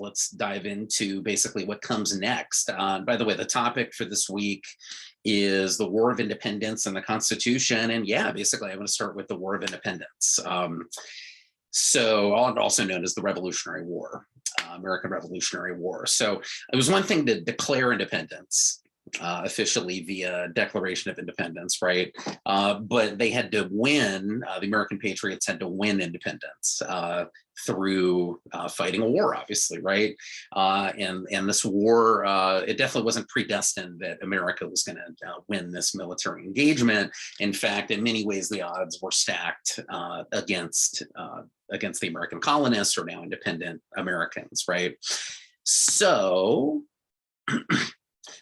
let's dive into basically what comes next. By the way, the topic for this week is the War of Independence and the Constitution. And yeah, basically, I'm going to start with the War of Independence. So also known as the Revolutionary War, American Revolutionary War. So it was one thing to declare independence officially via Declaration of Independence, right? But they had to win, the American patriots had to win independence through fighting a war, obviously, right? And this war, it definitely wasn't predestined that America was going to win this military engagement. In fact, in many ways, the odds were stacked against the American colonists, or now independent Americans, right? So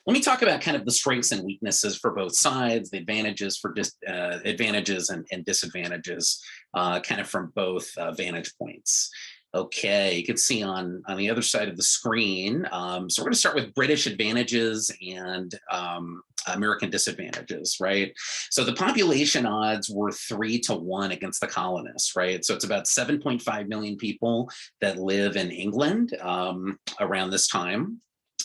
let me talk about kind of the strengths and weaknesses for both sides, the advantages advantages and disadvantages, kind of from both vantage points. Okay, you can see on the other side of the screen. So we're going to start with British advantages and American disadvantages, right? So the population odds were 3-1 against the colonists, right? So it's about 7.5 million people that live in England around this time,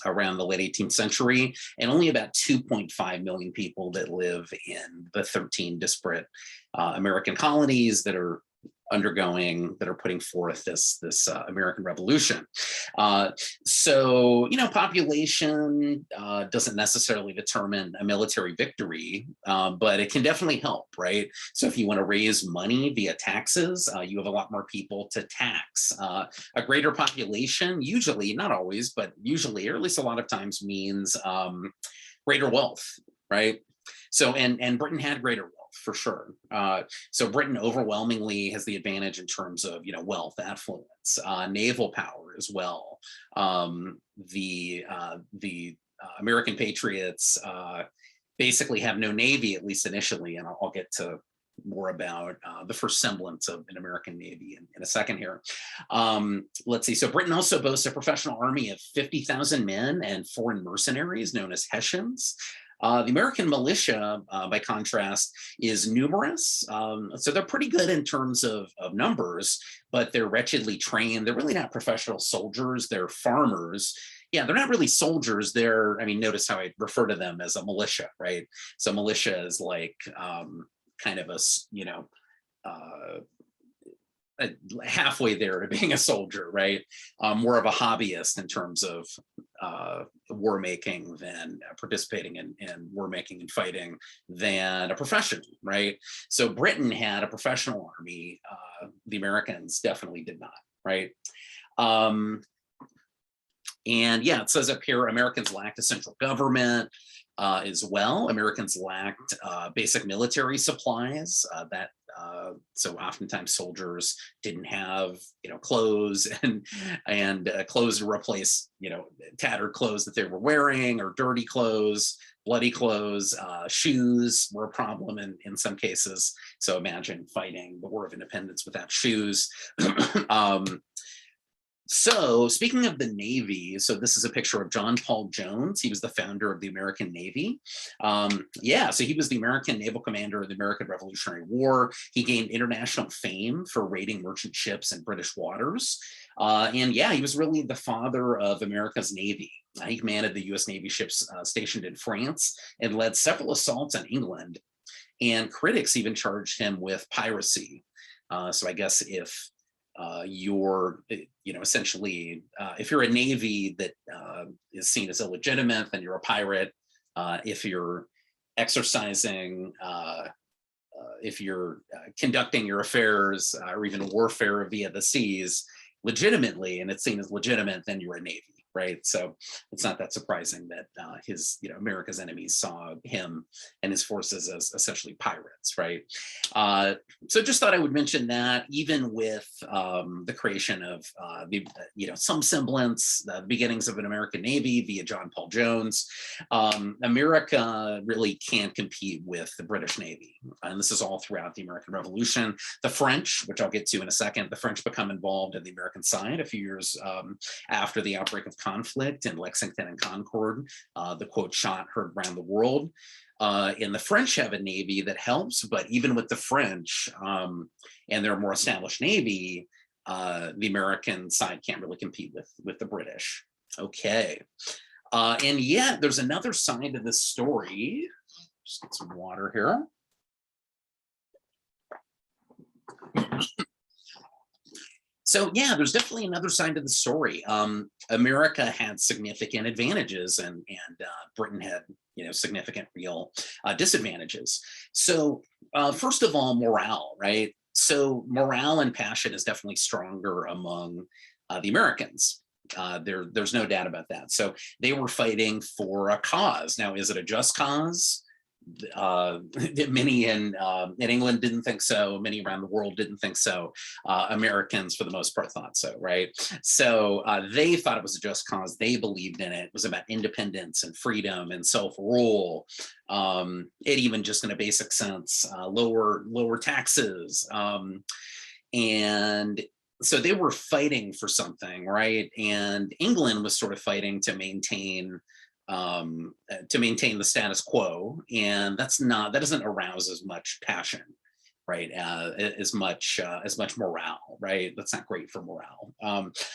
around the late 18th century, and only about 2.5 million people that live in the 13 disparate American colonies that are putting forth this American Revolution. So, population doesn't necessarily determine a military victory, but it can definitely help, right? So if you want to raise money via taxes, you have a lot more people to tax. A greater population, usually, not always, but usually, or at least a lot of times, means greater wealth, right? So, and Britain had greater wealth, for sure. So Britain overwhelmingly has the advantage in terms of, wealth, affluence, naval power as well. The American patriots basically have no navy, at least initially, and I'll get to more about the first semblance of an American Navy in a second here. Let's see. So Britain also boasts a professional army of 50,000 men and foreign mercenaries known as Hessians. The American militia, by contrast, is numerous. So they're pretty good in terms of numbers, but they're wretchedly trained. They're really not professional soldiers. They're farmers. Yeah, they're not really soldiers. Notice how I refer to them as a militia, right? So militia is like kind of halfway there to being a soldier, right? More of a hobbyist in terms of war making than participating in war making and fighting than a professional, right? So Britain had a professional army. The Americans definitely did not, right? And yeah, it says up here, Americans lacked a central government as well. Americans lacked basic military supplies so oftentimes soldiers didn't have, clothes and clothes to replace, tattered clothes that they were wearing, or dirty clothes, bloody clothes. Shoes were a problem in some cases. So imagine fighting the War of Independence without shoes. So speaking of the Navy, so this is a picture of John Paul Jones. He was the founder of the American Navy. So he was the American naval commander of the American Revolutionary War. He gained international fame for raiding merchant ships in British waters. He was really the father of America's Navy. He commanded the US Navy ships stationed in France and led several assaults on England. And critics even charged him with piracy. So I guess if you're, essentially, if you're a Navy that is seen as illegitimate, then you're a pirate. If you're exercising, if you're conducting your affairs or even warfare via the seas legitimately, and it's seen as legitimate, then you're a Navy. Right. So it's not that surprising that America's enemies saw him and his forces as essentially pirates. Right. So just thought I would mention that even with the creation of some semblance, the beginnings of an American Navy via John Paul Jones, America really can't compete with the British Navy. And this is all throughout the American Revolution. The French, which I'll get to in a second, the French become involved in the American side a few years after the outbreak of conflict in Lexington and Concord, the quote shot heard around the world. And the French have a navy that helps, but even with the French and their more established navy, the American side can't really compete with the British. Okay. And yet there's another side to this story. Just get some water here. So yeah, there's definitely another side to the story. America had significant advantages, and Britain had significant real disadvantages. So first of all, morale, right? So morale and passion is definitely stronger among the Americans. There's no doubt about that. So they were fighting for a cause. Now, is it a just cause? Many in England didn't think so. Many around the world didn't think so. Americans, for the most part, thought so, right? So they thought it was a just cause. They believed in it. It was about independence and freedom and self-rule. It even just in a basic sense, lower taxes. And so they were fighting for something, right? And England was sort of fighting to maintain the status quo, and that doesn't arouse as much passion, right? As much morale, right? That's not great for morale.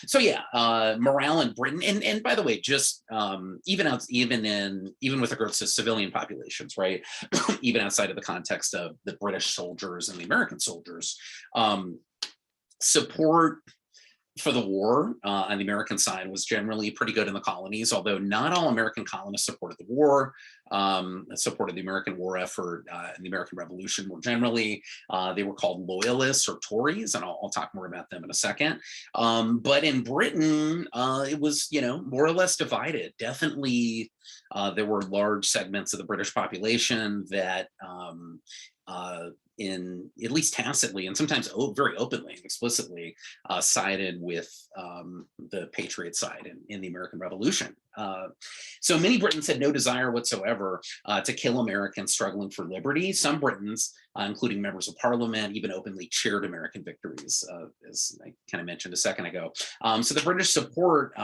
So yeah, morale in Britain, and by the way, just even with regards to civilian populations, right? Even outside of the context of the British soldiers and the American soldiers, support for the war on the American side was generally pretty good in the colonies, although not all American colonists supported the war, supported the American war effort and the American Revolution more generally. They were called loyalists or Tories, and I'll talk more about them in a second. But in Britain, it was, more or less divided. Definitely, there were large segments of the British population that in at least tacitly and sometimes very openly and explicitly sided with the Patriot side in the American Revolution. So many Britons had no desire whatsoever to kill Americans struggling for liberty. Some Britons, including members of parliament, even openly cheered American victories, as I kind of mentioned a second ago. So the British support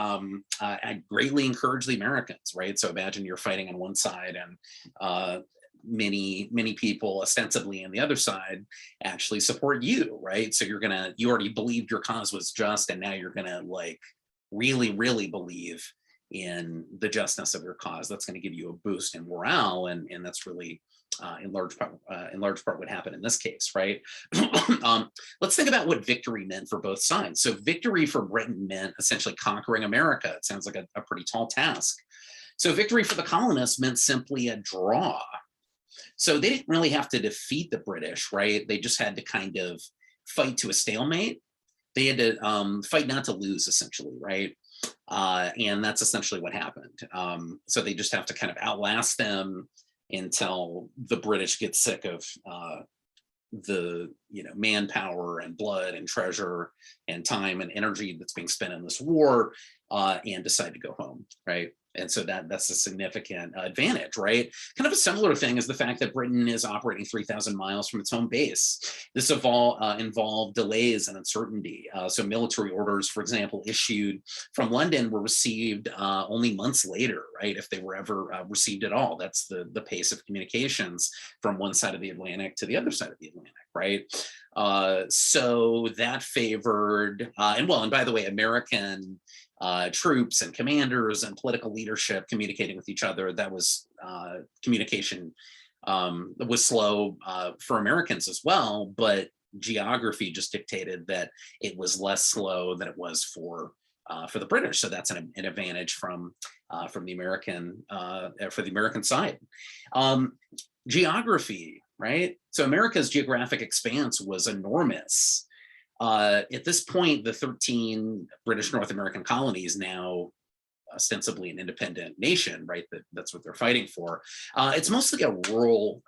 greatly encouraged the Americans, right? So imagine you're fighting on one side and many people ostensibly on the other side actually support you, right? So you already believed your cause was just, and now you're gonna like really believe in the justness of your cause. That's going to give you a boost in morale, and that's really in large part what happened in this case, right? Let's think about what victory meant for both sides. So victory for Britain meant essentially conquering America. It sounds like a pretty tall task. So victory for the colonists meant simply a draw. So they didn't really have to defeat the British, right? They just had to kind of fight to a stalemate. They had to fight not to lose, essentially, right? And that's essentially what happened. So they just have to kind of outlast them until the British get sick of the manpower and blood and treasure and time and energy that's being spent in this war, and decide to go home, right? And so that's a significant advantage, right? Kind of a similar thing is the fact that Britain is operating 3,000 miles from its home base. This involved delays and uncertainty. So military orders, for example, issued from London were received only months later, right? If they were ever received at all. That's the pace of communications from one side of the Atlantic to the other side of the Atlantic, right? So that favored, and by the way, American troops and commanders and political leadership communicating with each other, that was communication was slow for Americans as well, but geography just dictated that it was less slow than it was for the British. So that's an advantage from the American side. Geography, right? So America's geographic expanse was enormous. At this point, the 13 British North American colonies, now ostensibly an independent nation, right? That's what they're fighting for. It's mostly a rural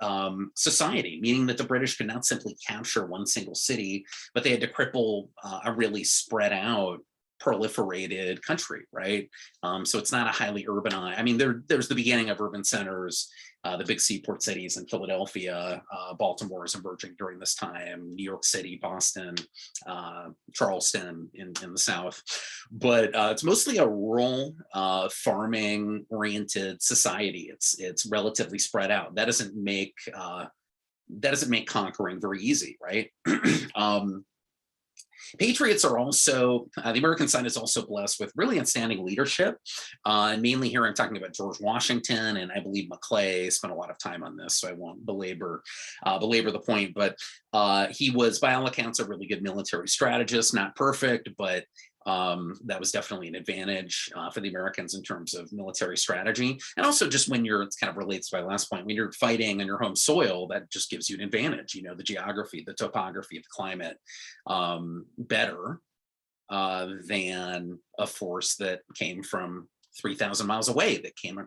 society, meaning that the British could not simply capture one single city, but they had to cripple a really spread out, proliferated country, right? So it's not a highly urbanized. I mean, there's the beginning of urban centers. The big seaport cities in Philadelphia, Baltimore is emerging during this time, New York City, Boston, Charleston in the South. But it's mostly a rural, farming-oriented society. It's relatively spread out. That doesn't make conquering very easy, right? Patriots are also, the American side is also blessed with really outstanding leadership. And mainly here, I'm talking about George Washington, and I believe Maclay spent a lot of time on this, so I won't belabor the point. But he was, by all accounts, a really good military strategist, not perfect, but that was definitely an advantage for the Americans in terms of military strategy. And also just when it kind of relates to my last point, when you're fighting on your home soil, that just gives you an advantage, the geography, the topography, the climate better than a force that came from 3,000 miles away, that came,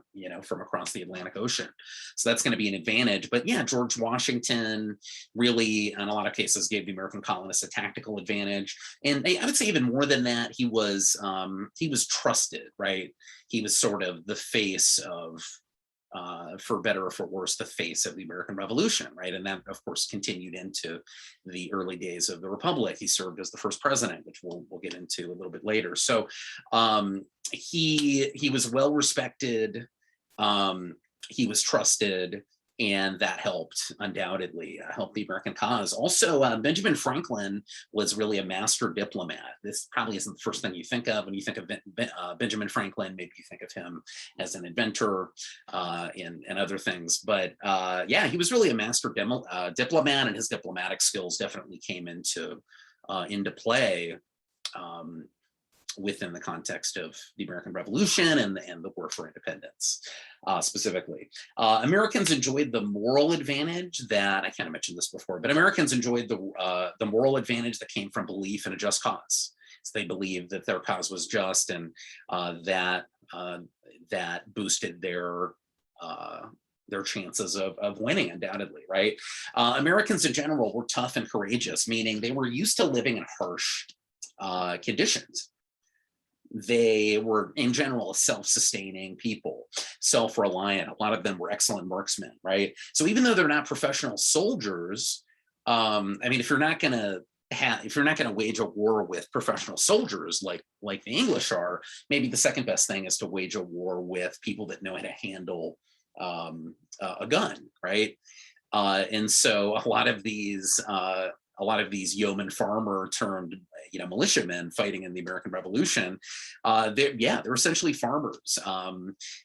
from across the Atlantic Ocean. So that's going to be an advantage. But yeah, George Washington really, in a lot of cases, gave the American colonists a tactical advantage. And I would say even more than that, he was trusted, right? He was sort of the face of, for better or for worse, the face of the American Revolution, right? And that, of course, continued into the early days of the Republic. He served as the first president, which we'll get into a little bit later. So he was well respected. He was trusted, and that helped, undoubtedly, help the American cause. Also, Benjamin Franklin was really a master diplomat. This probably isn't the first thing you think of when you think of Benjamin Franklin. Maybe you think of him as an inventor and other things. But yeah, he was really a master diplomat, and his diplomatic skills definitely came into play within the context of the American Revolution and the War for Independence, specifically. Americans enjoyed the moral advantage that, I kind of mentioned this before, but Americans enjoyed the moral advantage that came from belief in a just cause. So they believed that their cause was just, and that boosted their chances of winning, undoubtedly, right? Americans in general were tough and courageous, meaning they were used to living in harsh conditions. They were, in general, a self-sustaining people, self-reliant. A lot of them were excellent marksmen, right? So even though they're not professional soldiers, I mean, if you're not going to wage a war with professional soldiers like the English are, maybe the second best thing is to wage a war with people that know how to handle a gun, right? And so a lot of these yeoman farmer turned militiamen fighting in the American Revolution, they're essentially farmers.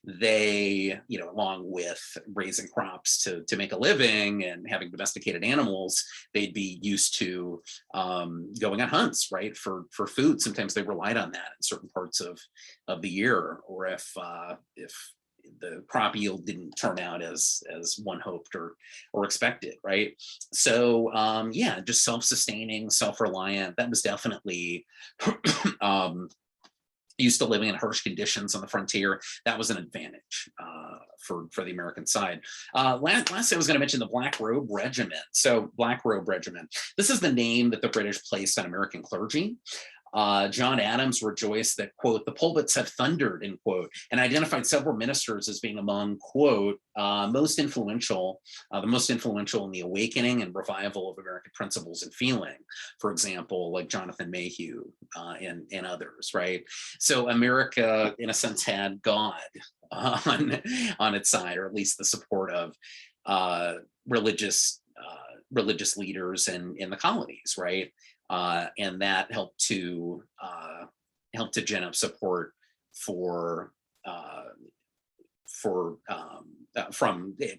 They, along with raising crops to make a living and having domesticated animals, they'd be used to going on hunts, right, for food. Sometimes they relied on that in certain parts of the year, or if the crop yield didn't turn out as one hoped or expected, right? So yeah, just self-sustaining, self-reliant. That was definitely used to living in harsh conditions on the frontier. That was an advantage for the American side. Last, I was going to mention the Black Robe Regiment. So Black Robe Regiment. This is the name that the British placed on American clergy. John Adams rejoiced that, quote, the pulpits have thundered, end quote, and identified several ministers as being among, quote, the most influential in the awakening and revival of American principles and feeling. For example, like Jonathan Mayhew and others, right? So America, in a sense, had God on its side, or at least the support of religious leaders in the colonies, right? And that helped to gin up support from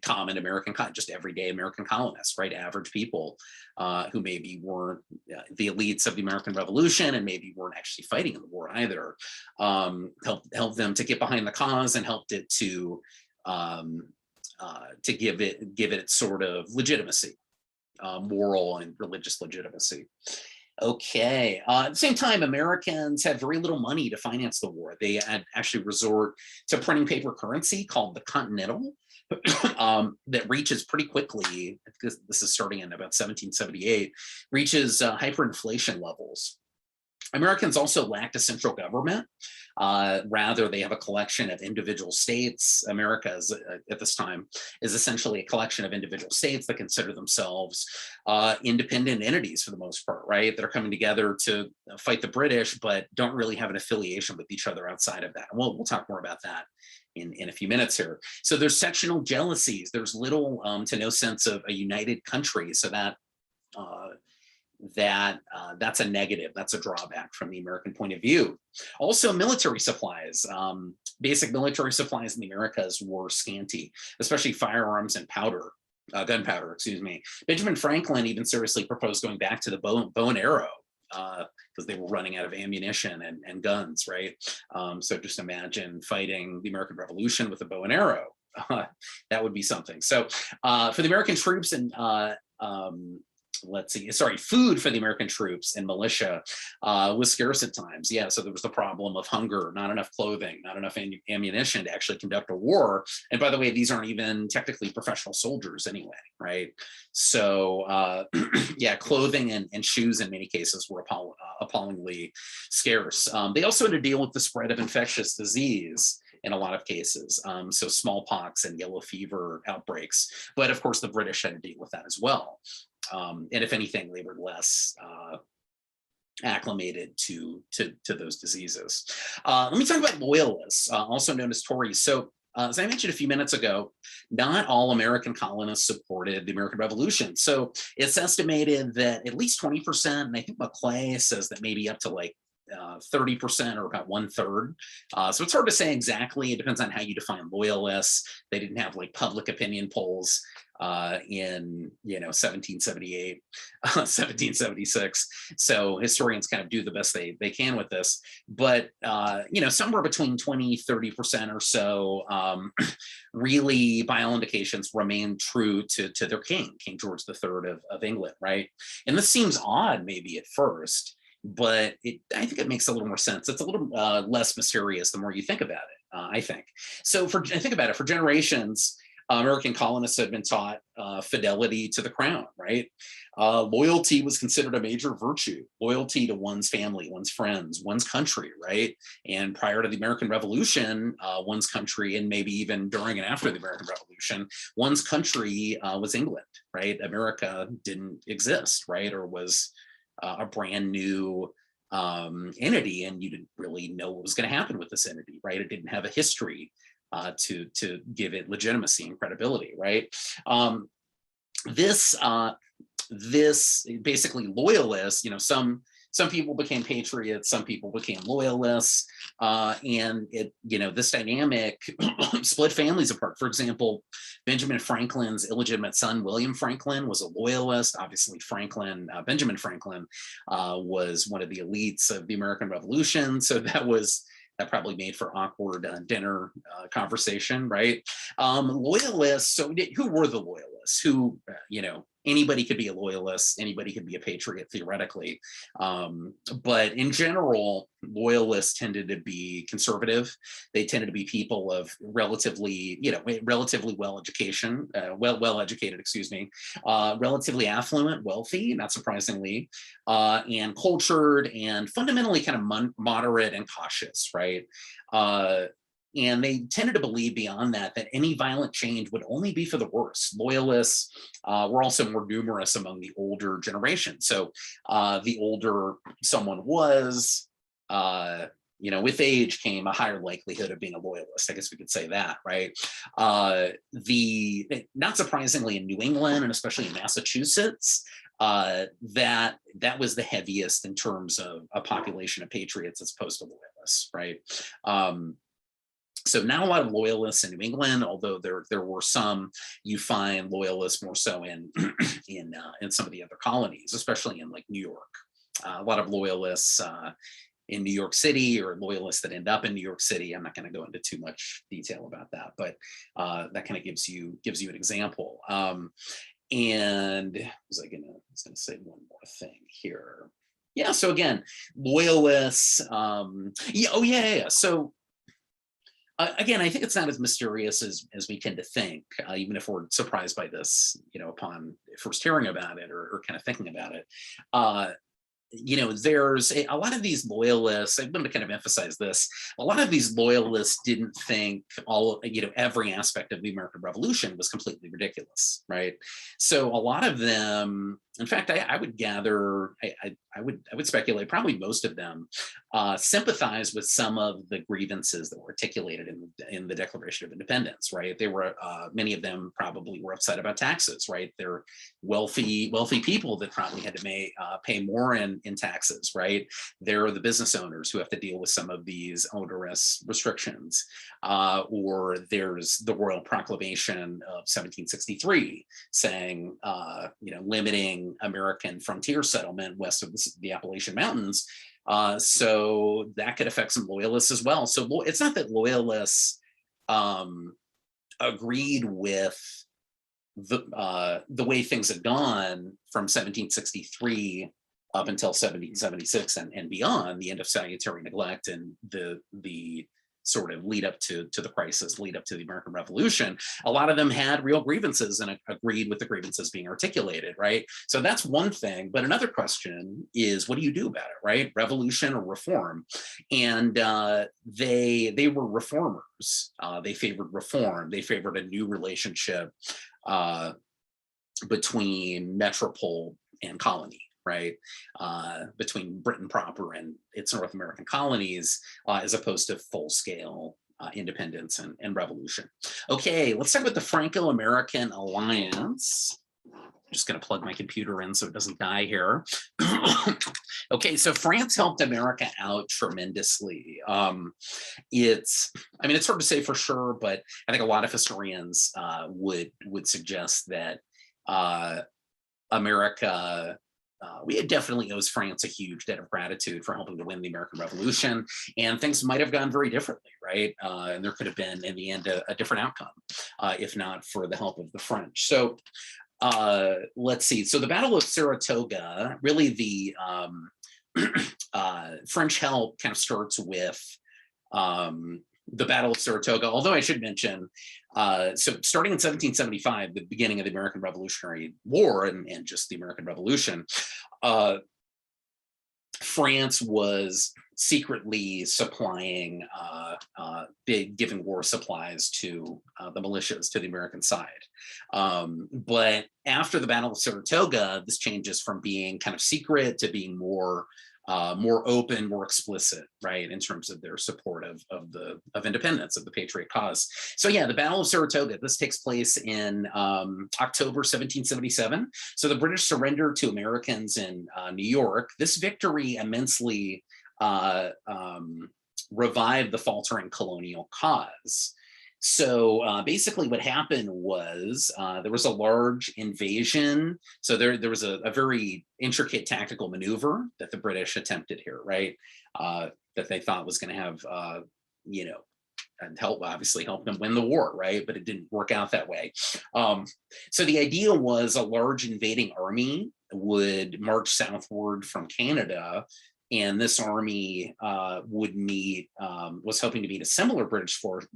common American, just everyday American colonists, right? Average people who maybe weren't the elites of the American Revolution and maybe weren't actually fighting in the war either. Helped them to get behind the cause and helped it to give it sort of legitimacy, moral and religious legitimacy. Okay. At the same time, Americans had very little money to finance the war. They had actually resort to printing paper currency called the Continental that reaches pretty quickly, because this is starting in about 1778, reaches hyperinflation levels. Americans also lacked a central government. Rather, they have a collection of individual states. America at this time is essentially a collection of individual states that consider themselves independent entities for the most part, right? That are coming together to fight the British, but don't really have an affiliation with each other outside of that. We'll talk more about that in a few minutes here. So there's sectional jealousies. There's little to no sense of a united country. So that that's a negative. That's a drawback from the American point of view. Also, military supplies. Basic military supplies in the Americas were scanty, especially firearms and powder. Gunpowder, excuse me. Benjamin Franklin even seriously proposed going back to the bow and arrow because they were running out of ammunition and guns, right? So just imagine fighting the American Revolution with a bow and arrow. That would be something. So for the American troops and let's see, sorry, food for the American troops and militia was scarce at times. Yeah, so there was the problem of hunger, not enough clothing, not enough ammunition to actually conduct a war. And by the way, these aren't even technically professional soldiers anyway, right? So yeah, clothing and shoes in many cases were appallingly scarce. They also had to deal with the spread of infectious disease in a lot of cases. So smallpox and yellow fever outbreaks. But of course, the British had to deal with that as well. And if anything, they were less acclimated to those diseases. Let me talk about loyalists, also known as Tories. So as I mentioned a few minutes ago, not all American colonists supported the American Revolution. So it's estimated that at least 20%, and I think Maclay says that maybe up to like 30% or about 1/3. So it's hard to say exactly. It depends on how you define loyalists. They didn't have like public opinion polls in 1778, 1776. So historians kind of do the best they can with this. But somewhere between 20-30% or so really, by all indications, remain true to their king, King George III of England, right? And this seems odd maybe at first, but I think it makes a little more sense. It's a little less mysterious the more you think about it, I think. So think about it, for generations, American colonists had been taught fidelity to the crown, right? Loyalty was considered a major virtue, loyalty to one's family, one's friends, one's country, right? And prior to the American Revolution, one's country, and maybe even during and after the American Revolution, one's country was England, right? America didn't exist, right? Or was a brand new entity, and you didn't really know what was going to happen with this entity, right? It didn't have a history to give it legitimacy and credibility, right? This basically loyalists, some people became patriots, some people became loyalists, and this dynamic split families apart. For example, Benjamin Franklin's illegitimate son, William Franklin, was a loyalist. Obviously, Benjamin Franklin, was one of the elites of the American Revolution. So that probably made for awkward dinner conversation, right? Loyalists, so who were the loyalists? Who, anybody could be a loyalist, anybody could be a patriot theoretically. But in general, loyalists tended to be conservative. They tended to be people of relatively well-educated, relatively affluent, wealthy, not surprisingly, and cultured and fundamentally kind of moderate and cautious, right? And they tended to believe beyond that any violent change would only be for the worse. Loyalists were also more numerous among the older generation. So the older someone was, with age came a higher likelihood of being a loyalist. I guess we could say that, right? Not surprisingly, in New England and especially in Massachusetts, that was the heaviest in terms of a population of patriots as opposed to loyalists, right? So not a lot of loyalists in New England, although there were some. You find loyalists more so in some of the other colonies, especially in like New York. A lot of loyalists in New York City, or loyalists that end up in New York City. I'm not going to go into too much detail about that, but that kind of gives you an example. And I was going to say one more thing here. Yeah. So again, loyalists. So. Again, I think it's not as mysterious as we tend to think, even if we're surprised by this, upon first hearing about it or kind of thinking about it. There's a lot of these loyalists. I'm going to kind of emphasize this. A lot of these loyalists didn't think every aspect of the American Revolution was completely ridiculous, right? So a lot of them, in fact, I would gather, I would speculate, probably most of them sympathize with some of the grievances that were articulated in the Declaration of Independence, right? They were, many of them probably were upset about taxes, right? They're wealthy people that probably had to pay more in taxes, right? They're the business owners who have to deal with some of these onerous restrictions. Or there's the Royal Proclamation of 1763 saying, limiting American frontier settlement west of the Appalachian Mountains. So that could affect some loyalists as well. So it's not that loyalists agreed with the way things had gone from 1763 up until 1776 and beyond, the end of salutary neglect and the sort of lead up to the crisis, lead up to the American Revolution. A lot of them had real grievances and agreed with the grievances being articulated, right? So that's one thing. But another question is, what do you do about it, right? Revolution or reform? And they were reformers. They favored reform. They favored a new relationship between metropole and colony, right? Between Britain proper and its North American colonies, as opposed to full-scale independence and revolution. Okay, let's talk about the Franco-American Alliance. I'm just going to plug my computer in so it doesn't die here. Okay, so France helped America out tremendously. It's hard to say for sure, but I think a lot of historians would suggest that America, we definitely owes France a huge debt of gratitude for helping to win the American Revolution, and things might have gone very differently, right? And there could have been, in the end, a different outcome, if not for the help of the French. So let's see. So the Battle of Saratoga, really the French help kind of starts with the Battle of Saratoga, although I should mention, so starting in 1775, the beginning of the American Revolutionary War and just the American Revolution, France was secretly supplying giving war supplies to the militias, to the American side. But after the Battle of Saratoga, this changes from being kind of secret to being more open, more explicit, right, in terms of their support of independence, of the patriot cause. So yeah, the Battle of Saratoga, this takes place in October 1777. So the British surrendered to Americans in New York. This victory immensely revived the faltering colonial cause. So basically what happened was there was a large invasion. So there was a very intricate tactical maneuver that the British attempted here, right? That they thought was going to have, and obviously help them win the war, right? But it didn't work out that way. So the idea was a large invading army would march southward from Canada, and this army was hoping to meet a similar British force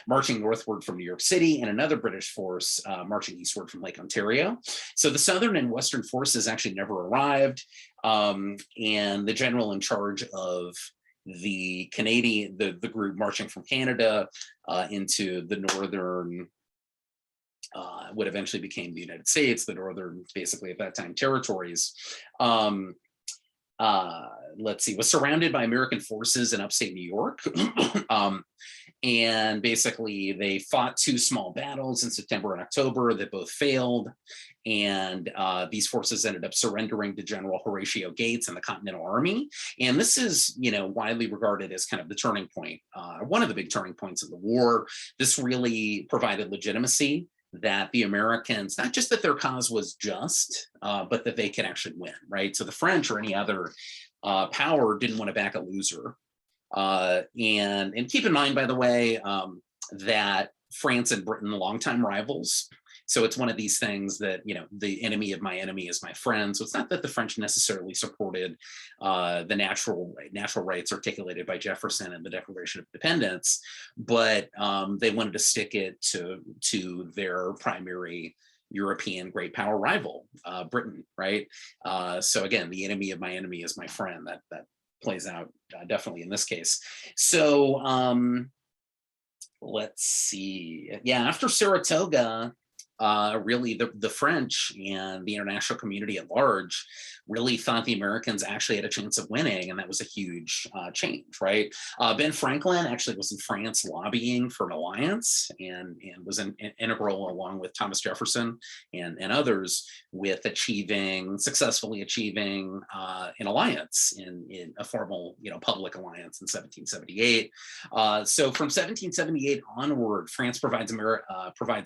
marching northward from New York City, and another British force marching eastward from Lake Ontario. So the southern and western forces actually never arrived, and the general in charge of the group marching from Canada into the northern, what eventually became the United States, the northern, basically at that time, territories. Let's see, was surrounded by American forces in upstate New York. And basically they fought two small battles in September and October that both failed. And these forces ended up surrendering to General Horatio Gates and the Continental Army. And this is, widely regarded as kind of the turning point, one of the big turning points of the war. This really provided legitimacy that the Americans, not just that their cause was just, but that they could actually win, right? So the French or any other power didn't want to back a loser. And keep in mind, by the way, that France and Britain, longtime rivals. So it's one of these things that, the enemy of my enemy is my friend. So it's not that the French necessarily supported the natural rights articulated by Jefferson in the Declaration of Independence, but they wanted to stick it to their primary European great power rival, Britain, right? So again, the enemy of my enemy is my friend. That plays out definitely in this case. So let's see. Yeah, after Saratoga, really the French and the international community at large really thought the Americans actually had a chance of winning, and that was a huge change, right? Ben Franklin actually was in France lobbying for an alliance, and was integral, along with Thomas Jefferson and others, with successfully achieving an alliance in a formal, public alliance in 1778. So from 1778 onward, France provides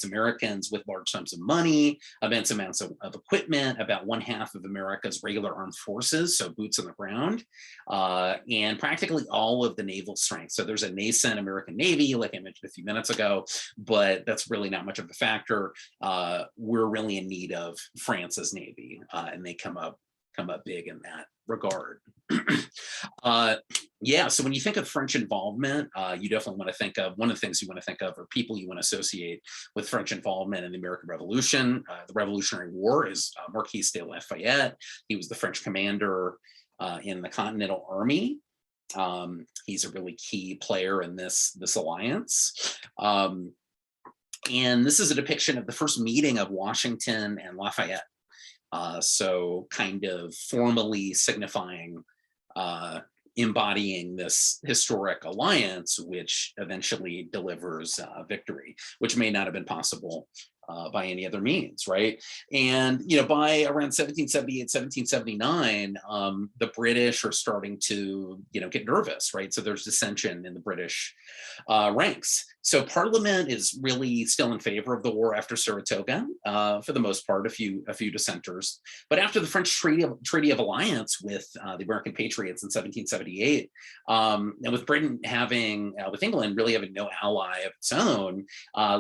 Americans with large sums of money, immense amounts of equipment, about one half of America's regular armed forces, so boots on the ground, and practically all of the naval strength. So there's a nascent American Navy, like I mentioned a few minutes ago, but that's really not much of a factor. We're really in need of France's Navy, and they come up big in that regard. Yeah, so when you think of French involvement, you definitely want to think of, one of the things you want to think of, or people you want to associate with French involvement in the American Revolution. The Revolutionary War is Marquis de Lafayette. He was the French commander in the Continental Army. He's a really key player in this alliance. And this is a depiction of the first meeting of Washington and Lafayette. So kind of formally signifying, embodying this historic alliance, which eventually delivers victory, which may not have been possible by any other means, right? And, by around 1778, 1779, the British are starting to, get nervous, right? So there's dissension in the British ranks. So Parliament is really still in favor of the war after Saratoga, for the most part, a few dissenters. But after the French Treaty of Alliance with the American Patriots in 1778, and with Britain with England really having no ally of its own,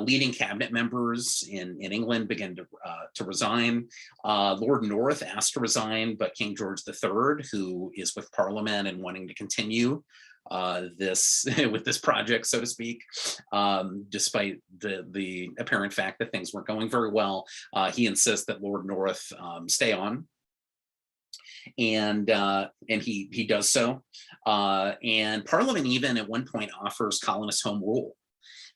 leading cabinet members in England began to resign. Lord North asked to resign, but King George III, who is with Parliament and wanting to continue this with this project, so to speak, despite the apparent fact that things weren't going very well, he insists that Lord North stay on. And he does so. And Parliament even at one point offers colonists home rule.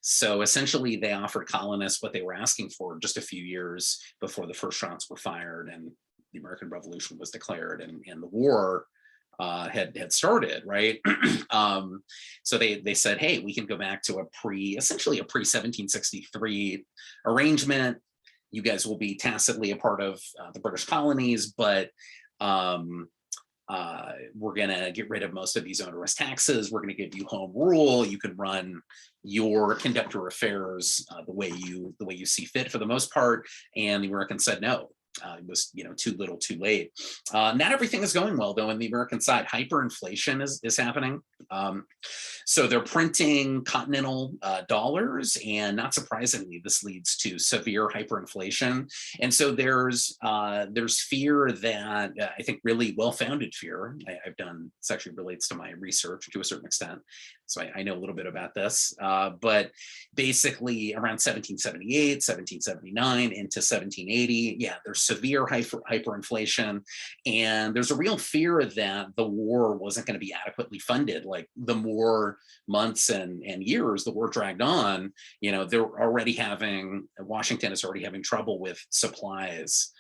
So essentially they offered colonists what they were asking for just a few years before the first shots were fired and the American Revolution was declared and the war had started, right? So they said, hey, we can go back to essentially a pre-1763 arrangement. You guys will be tacitly a part of the British colonies, but we're going to get rid of most of these onerous taxes. We're going to give you home rule. You can conduct your affairs the way you see fit for the most part. And the Americans said no. It was, too little, too late. Not everything is going well, though, on the American side. Hyperinflation is happening. So they're printing continental dollars, and not surprisingly, this leads to severe hyperinflation. And so there's fear that I think really well-founded fear. This actually relates to my research to a certain extent, so I know a little bit about this. But basically, around 1778, 1779 into 1780, there's severe hyperinflation, and there's a real fear that the war wasn't going to be adequately funded. Like the more months and years the war dragged on, Washington is already having trouble with supplies,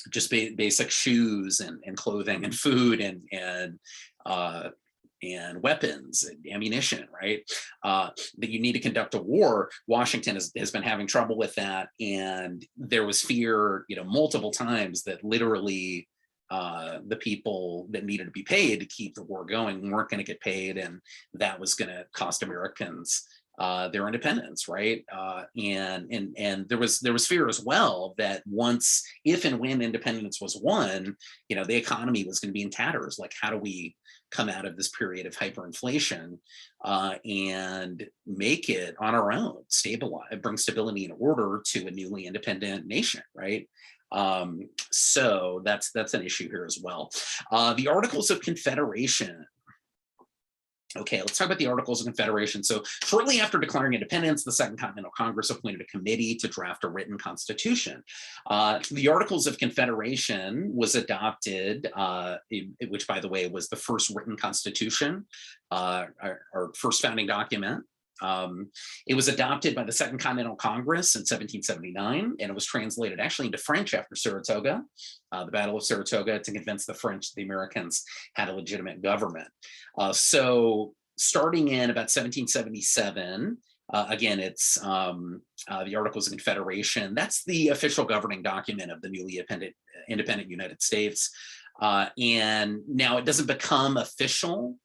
just basic shoes and clothing and food and weapons and ammunition, right? That you need to conduct a war. Washington has been having trouble with that. And there was fear, multiple times that literally the people that needed to be paid to keep the war going weren't going to get paid. And that was going to cost Americans their independence, right? And there was fear as well that if and when independence was won, the economy was going to be in tatters. Like, how do we come out of this period of hyperinflation and make it on our own, bring stability and order to a newly independent nation, right? So that's an issue here as well. The Articles of Confederation. Okay, let's talk about the Articles of Confederation. So shortly after declaring independence, the Second Continental Congress appointed a committee to draft a written constitution. The Articles of Confederation was adopted, which, by the way, was the first written constitution, our first founding document. It was adopted by the Second Continental Congress in 1779, and it was translated actually into French after Saratoga, the Battle of Saratoga, to convince the French the Americans had a legitimate government. So starting in about 1777, again, it's the Articles of Confederation. That's the official governing document of the newly independent United States. And now it doesn't become official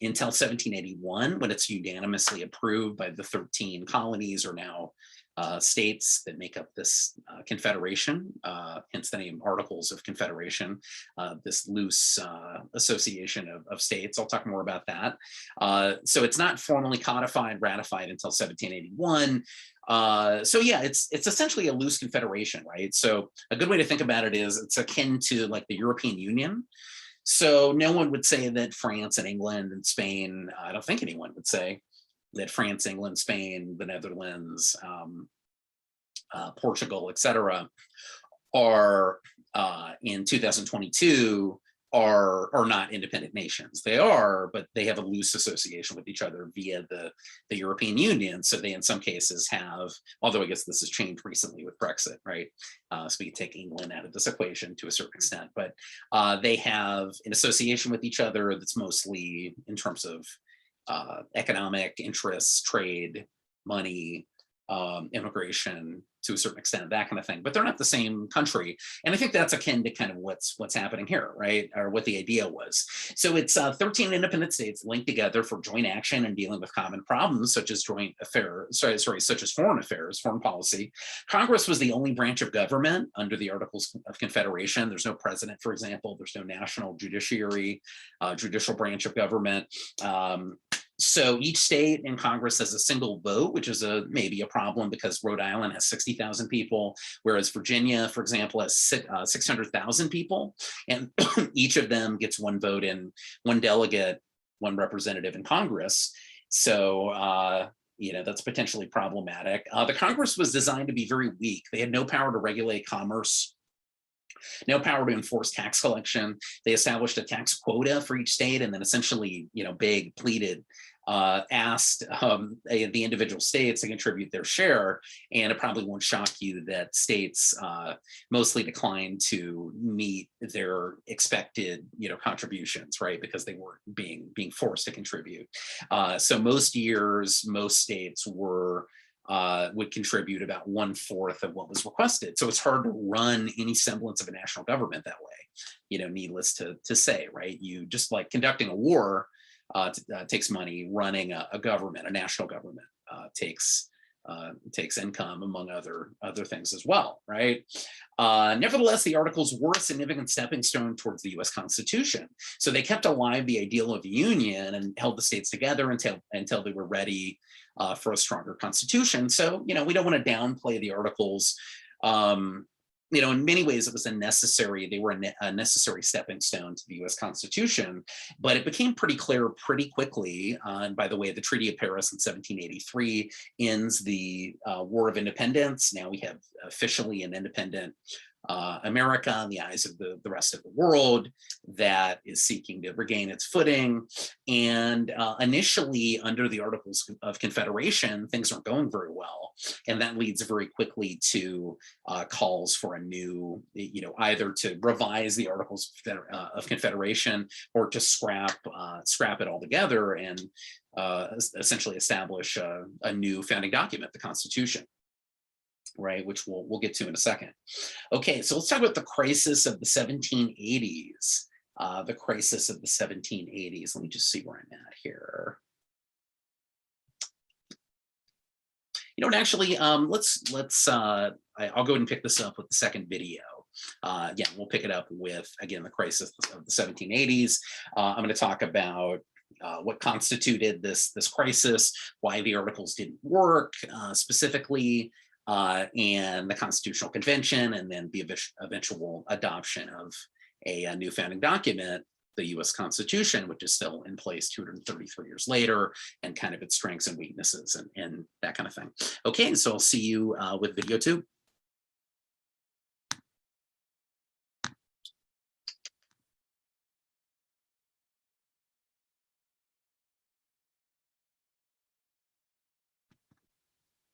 until 1781, when it's unanimously approved by the 13 colonies, or now states, that make up this confederation, hence the name Articles of Confederation, this loose association of states. I'll talk more about that. So it's not formally codified, ratified until 1781. So yeah, it's essentially a loose confederation, right? So a good way to think about it is it's akin to like the European Union. So no one would say that France and England and Spain, I don't think anyone would say that France, England, Spain, the Netherlands, Portugal, etc., are in 2022 are not independent nations. They are, but they have a loose association with each other via the European Union. So they, in some cases, have, although I guess this has changed recently with Brexit, right? So we can take England out of this equation to a certain extent, but they have an association with each other that's mostly in terms of economic interests, trade, money, immigration, to a certain extent, that kind of thing, but they're not the same country. And I think that's akin to kind of what's happening here, right? Or what the idea was. So it's 13 independent states linked together for joint action and dealing with common problems, such as joint affairs, such as foreign affairs, foreign policy. Congress was the only branch of government under the Articles of Confederation. There's no president, for example. There's no national judiciary, judicial branch of government. So each state in Congress has a single vote, which is maybe a problem because Rhode Island has 60,000 people, whereas Virginia, for example, has 600,000 people, and each of them gets one vote and one delegate, one representative in Congress. So that's potentially problematic. The Congress was designed to be very weak. They had no power to regulate commerce, no power to enforce tax collection. They established a tax quota for each state, and then essentially, begged, pleaded, asked the individual states to contribute their share. And it probably won't shock you that states mostly declined to meet their expected, contributions, right? Because they weren't being forced to contribute. So most years, most states would contribute about 1/4 of what was requested. So it's hard to run any semblance of a national government that way, needless to say, right? You just like conducting a war takes money. Running a government, a national government, takes income, among other things as well, right? Nevertheless, the Articles were a significant stepping stone towards the U.S. Constitution. So they kept alive the ideal of union and held the states together until they were ready for a stronger constitution. So, we don't want to downplay the Articles. In many ways, it was they were a necessary stepping stone to the U.S. Constitution, but it became pretty clear pretty quickly. And by the way, the Treaty of Paris in 1783 ends the War of Independence. Now we have officially an independent America in the eyes of the rest of the world that is seeking to regain its footing. And initially, under the Articles of Confederation, things aren't going very well. And that leads very quickly to calls for a new, either to revise the Articles of Confederation or to scrap it altogether and essentially establish a new founding document, the Constitution. Right, which we'll get to in a second. Okay, so let's talk about the crisis of the 1780s. The crisis of the 1780s. Let me just see where I'm at here. Actually, I'll go ahead and pick this up with the second video. We'll pick it up with, again, the crisis of the 1780s. I'm going to talk about what constituted this crisis, why the Articles didn't work specifically, and the Constitutional Convention, and then the eventual adoption of a new founding document, the U.S. Constitution, which is still in place 233 years later, and kind of its strengths and weaknesses and that kind of thing. Okay, so I'll see you with video 2.